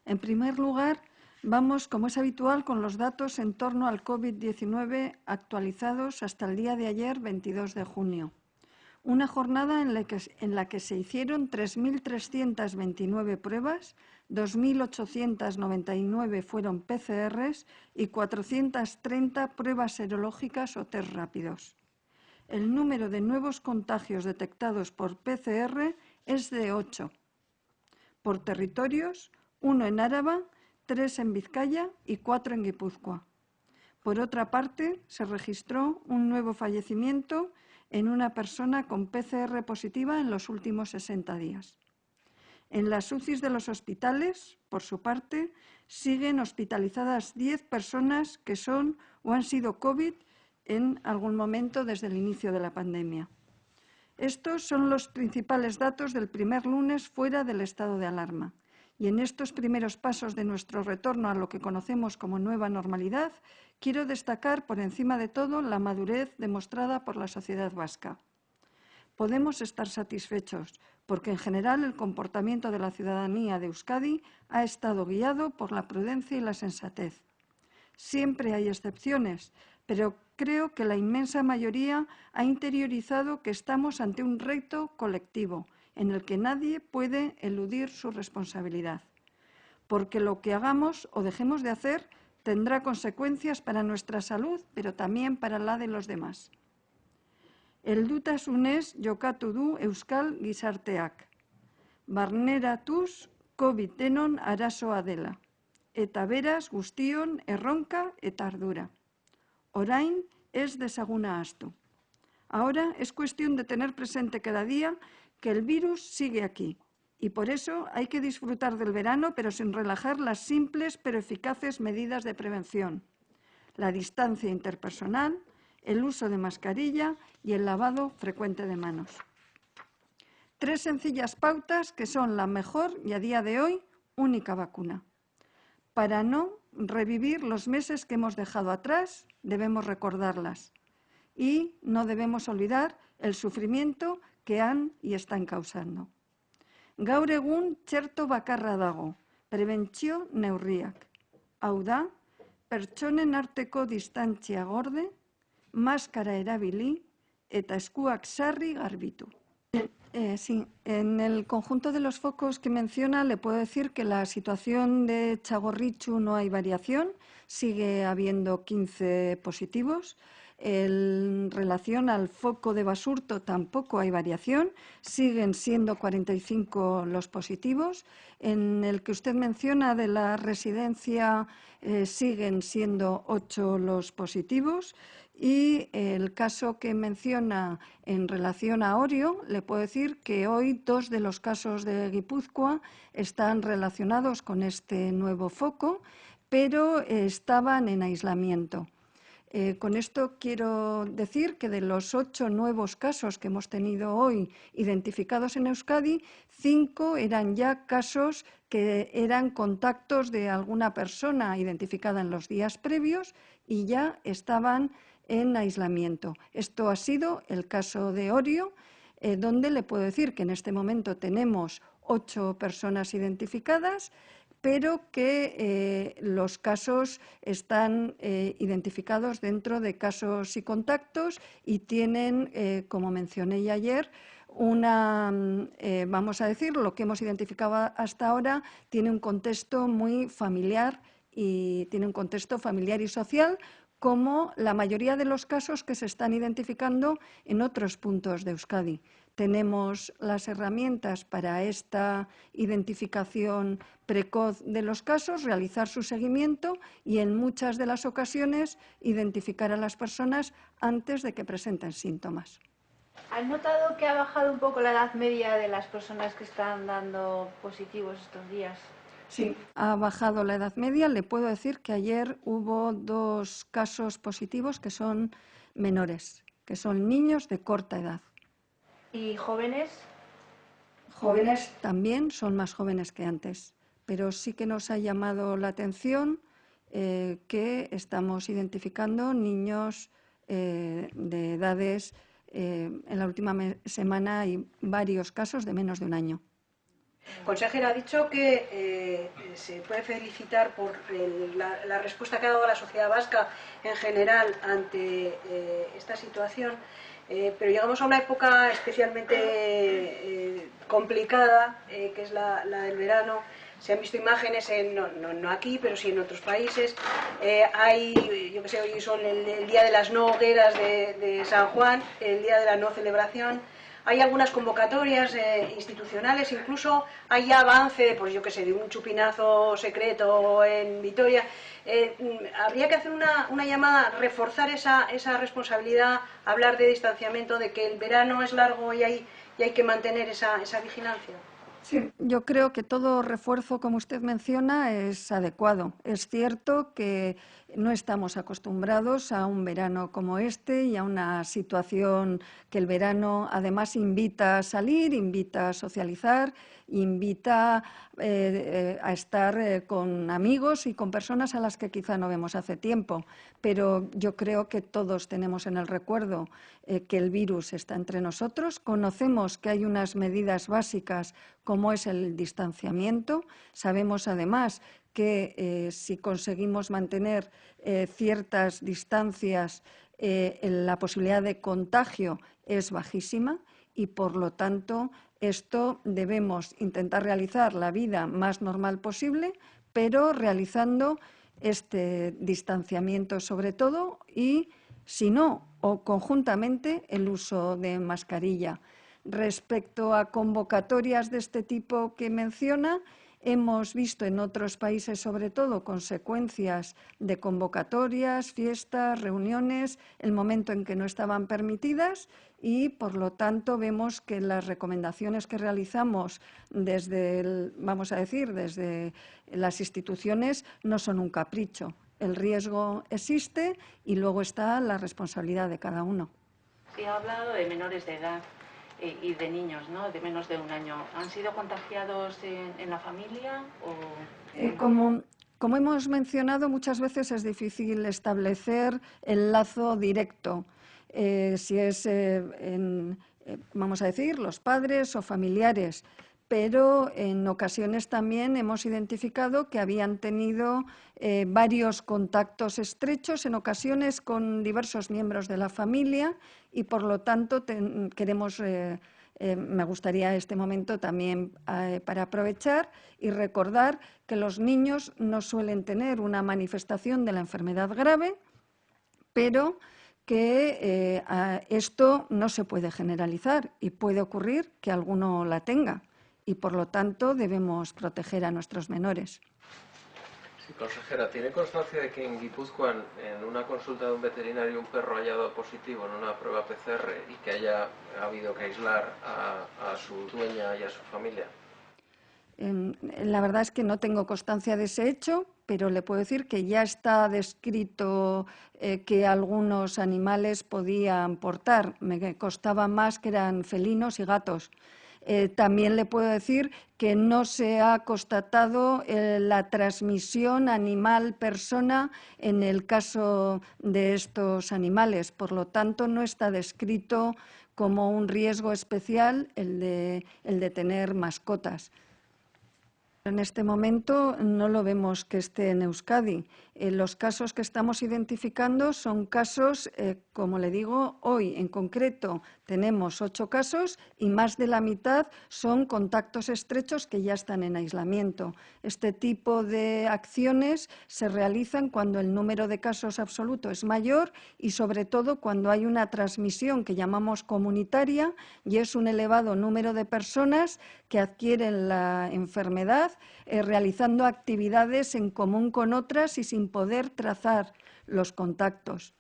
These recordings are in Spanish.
En primer lugar, vamos, como es habitual, con los datos en torno al COVID-19 actualizados hasta el día de ayer, 22 de junio. Una jornada en la que se hicieron 3.329 pruebas, 2.899 fueron PCRs y 430 pruebas serológicas o test rápidos. El número de nuevos contagios detectados por PCR es de 8. Por territorios, 1 en Áraba, 3 en Vizcaya y 4 en Guipúzcoa. Por otra parte, se registró un nuevo fallecimiento en una persona con PCR positiva en los últimos 60 días. En las UCIs de los hospitales, por su parte, siguen hospitalizadas 10 personas que son o han sido COVID en algún momento desde el inicio de la pandemia. Estos son los principales datos del primer lunes fuera del estado de alarma. Y en estos primeros pasos de nuestro retorno a lo que conocemos como nueva normalidad, quiero destacar por encima de todo la madurez demostrada por la sociedad vasca. Podemos estar satisfechos porque en general el comportamiento de la ciudadanía de Euskadi ha estado guiado por la prudencia y la sensatez. Siempre hay excepciones, pero creo que la inmensa mayoría ha interiorizado que estamos ante un reto colectivo en el que nadie puede eludir su responsabilidad, porque lo que hagamos o dejemos de hacer tendrá consecuencias para nuestra salud, pero también para la de los demás. Heldutasunez jokatu du euskal gizarteak. Barneratuz COVID denon arazoa dela. Eta beraz guztion erronka eta ardura. Orain ez desaguna ahaztu. Ahora es cuestión de tener presente cada día que el virus sigue aquí y por eso hay que disfrutar del verano pero sin relajar las simples pero eficaces medidas de prevención. La distancia interpersonal, el uso de mascarilla y el lavado frecuente de manos. 3 sencillas pautas que son la mejor y a día de hoy única vacuna. Para no revivir los meses que hemos dejado atrás, debemos recordarlas y no debemos olvidar el sufrimiento que han y están causando. Gaur egun txerto bakarra dago, prebentzio neurriak. Hau da, pertsonen arteko distantzia gorde, maskara erabili eta eskuak sarri garbitu. Sí, en el conjunto de los focos que menciona le puedo decir que la situación de Txagorritxu no hay variación, sigue habiendo 15 positivos. En relación al foco de Basurto tampoco hay variación, siguen siendo 45 los positivos. En el que usted menciona de la residencia siguen siendo 8 los positivos. Y el caso que menciona en relación a Orio, le puedo decir que hoy 2 de los casos de Guipúzcoa están relacionados con este nuevo foco, pero estaban en aislamiento. Con esto quiero decir que de los 8 nuevos casos que hemos tenido hoy identificados en Euskadi, 5 eran ya casos que eran contactos de alguna persona identificada en los días previos y ya estaban en aislamiento. Esto ha sido el caso de Orio, donde le puedo decir que en este momento tenemos 8 personas identificadas, pero que los casos están identificados dentro de casos y contactos y tienen, como mencioné ya ayer, vamos a decir, lo que hemos identificado hasta ahora tiene un contexto muy familiar y tiene un contexto familiar y social, como la mayoría de los casos que se están identificando en otros puntos de Euskadi. Tenemos las herramientas para esta identificación precoz de los casos, realizar su seguimiento y en muchas de las ocasiones identificar a las personas antes de que presenten síntomas. ¿Has notado que ha bajado un poco la edad media de las personas que están dando positivos estos días? Sí, ha bajado la edad media. Le puedo decir que ayer hubo 2 casos positivos que son menores, que son niños de corta edad. ¿Y jóvenes? Jóvenes también son más jóvenes que antes, pero sí que nos ha llamado la atención que estamos identificando niños de edades, en la última semana hay varios casos de menos de un año. Consejera, ha dicho que se puede felicitar por la respuesta que ha dado la sociedad vasca en general ante esta situación, pero llegamos a una época especialmente complicada, que es la del verano. Se han visto imágenes, no aquí, pero sí en otros países. Yo que sé, hoy son el día de las no hogueras de San Juan, el día de la no celebración. Hay algunas convocatorias institucionales, incluso hay avance, pues yo que sé, de un chupinazo secreto en Vitoria. Habría que hacer una llamada, reforzar esa responsabilidad, hablar de distanciamiento, de que el verano es largo y hay que mantener esa vigilancia. Sí, yo creo que todo refuerzo, como usted menciona, es adecuado. Es cierto que no estamos acostumbrados a un verano como este y a una situación que el verano además invita a salir, invita a socializar, invita a estar con amigos y con personas a las que quizá no vemos hace tiempo. Pero yo creo que todos tenemos en el recuerdo que el virus está entre nosotros. Conocemos que hay unas medidas básicas como es el distanciamiento. Sabemos además que si conseguimos mantener ciertas distancias, la posibilidad de contagio es bajísima y, por lo tanto, esto debemos intentar realizar la vida más normal posible, pero realizando este distanciamiento sobre todo y, si no, o conjuntamente, el uso de mascarilla. Respecto a convocatorias de este tipo que menciona, hemos visto en otros países, sobre todo, consecuencias de convocatorias, fiestas, reuniones, el momento en que no estaban permitidas y, por lo tanto, vemos que las recomendaciones que realizamos desde desde las instituciones no son un capricho. El riesgo existe y luego está la responsabilidad de cada uno. Se ha hablado de menores de edad y de niños, ¿no?, de menos de un año. ¿Han sido contagiados en la familia? Como hemos mencionado, muchas veces es difícil establecer el lazo directo, si es, vamos a decir, los padres o familiares, pero en ocasiones también hemos identificado que habían tenido varios contactos estrechos, en ocasiones con diversos miembros de la familia y, por lo tanto, me gustaría este momento también para aprovechar y recordar que los niños no suelen tener una manifestación de la enfermedad grave, pero que esto no se puede generalizar y puede ocurrir que alguno la tenga y, por lo tanto, debemos proteger a nuestros menores. Sí, consejera, ¿tiene constancia de que en Guipúzcoa, en una consulta de un veterinario, un perro haya dado positivo en una prueba PCR y que haya habido que aislar a su dueña y a su familia? La verdad es que no tengo constancia de ese hecho, pero le puedo decir que ya está descrito que algunos animales podían portar. Me constaba más que eran felinos y gatos. También le puedo decir que no se ha constatado la transmisión animal-persona en el caso de estos animales. Por lo tanto, no está descrito como un riesgo especial el de tener mascotas. En este momento no lo vemos que esté en Euskadi. Los casos que estamos identificando son casos, como le digo, hoy en concreto tenemos 8 casos y más de la mitad son contactos estrechos que ya están en aislamiento. Este tipo de acciones se realizan cuando el número de casos absoluto es mayor y, sobre todo, cuando hay una transmisión que llamamos comunitaria y es un elevado número de personas que adquieren la enfermedad realizando actividades en común con otras y sin poder trazar los contactos.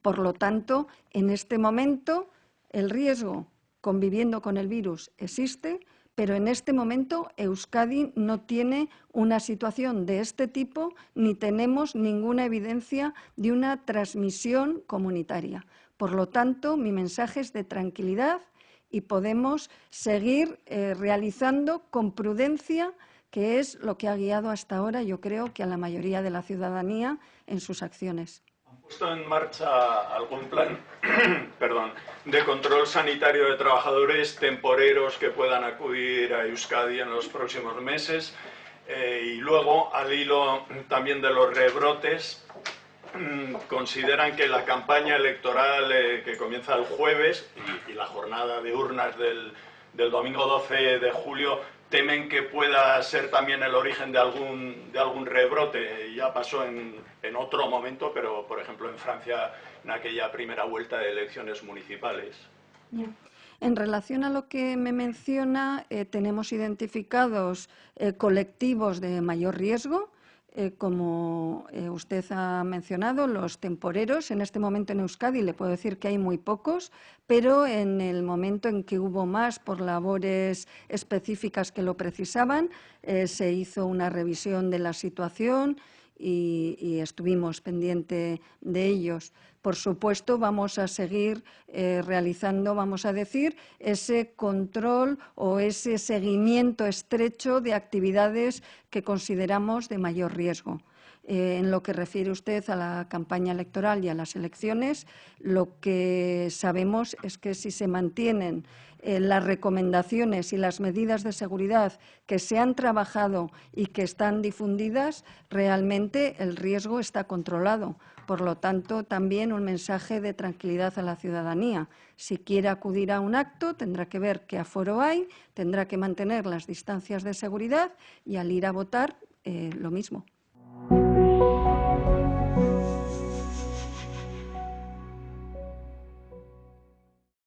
Por lo tanto, en este momento el riesgo conviviendo con el virus existe, pero en este momento Euskadi no tiene una situación de este tipo ni tenemos ninguna evidencia de una transmisión comunitaria. Por lo tanto, mi mensaje es de tranquilidad y podemos seguir realizando con prudencia, que es lo que ha guiado hasta ahora, yo creo, que a la mayoría de la ciudadanía en sus acciones. puesto en marcha algún plan de control sanitario de trabajadores temporeros que puedan acudir a Euskadi en los próximos meses, y luego, al hilo también de los rebrotes, consideran que la campaña electoral que comienza el jueves y la jornada de urnas del domingo 12 de julio temen que pueda ser también el origen de algún rebrote. Ya pasó en otro momento, pero por ejemplo en Francia, en aquella primera vuelta de elecciones municipales. En relación a lo que me menciona, tenemos identificados colectivos de mayor riesgo, como usted ha mencionado, los temporeros. En este momento en Euskadi le puedo decir que hay muy pocos, pero en el momento en que hubo más por labores específicas que lo precisaban, se hizo una revisión de la situación y estuvimos pendientes de ellos. Por supuesto, vamos a seguir realizando, vamos a decir, ese control o ese seguimiento estrecho de actividades que consideramos de mayor riesgo. En lo que refiere usted a la campaña electoral y a las elecciones, lo que sabemos es que si se mantienen las recomendaciones y las medidas de seguridad que se han trabajado y que están difundidas, realmente el riesgo está controlado. Por lo tanto, también un mensaje de tranquilidad a la ciudadanía. Si quiere acudir a un acto, tendrá que ver qué aforo hay, tendrá que mantener las distancias de seguridad y al ir a votar, lo mismo.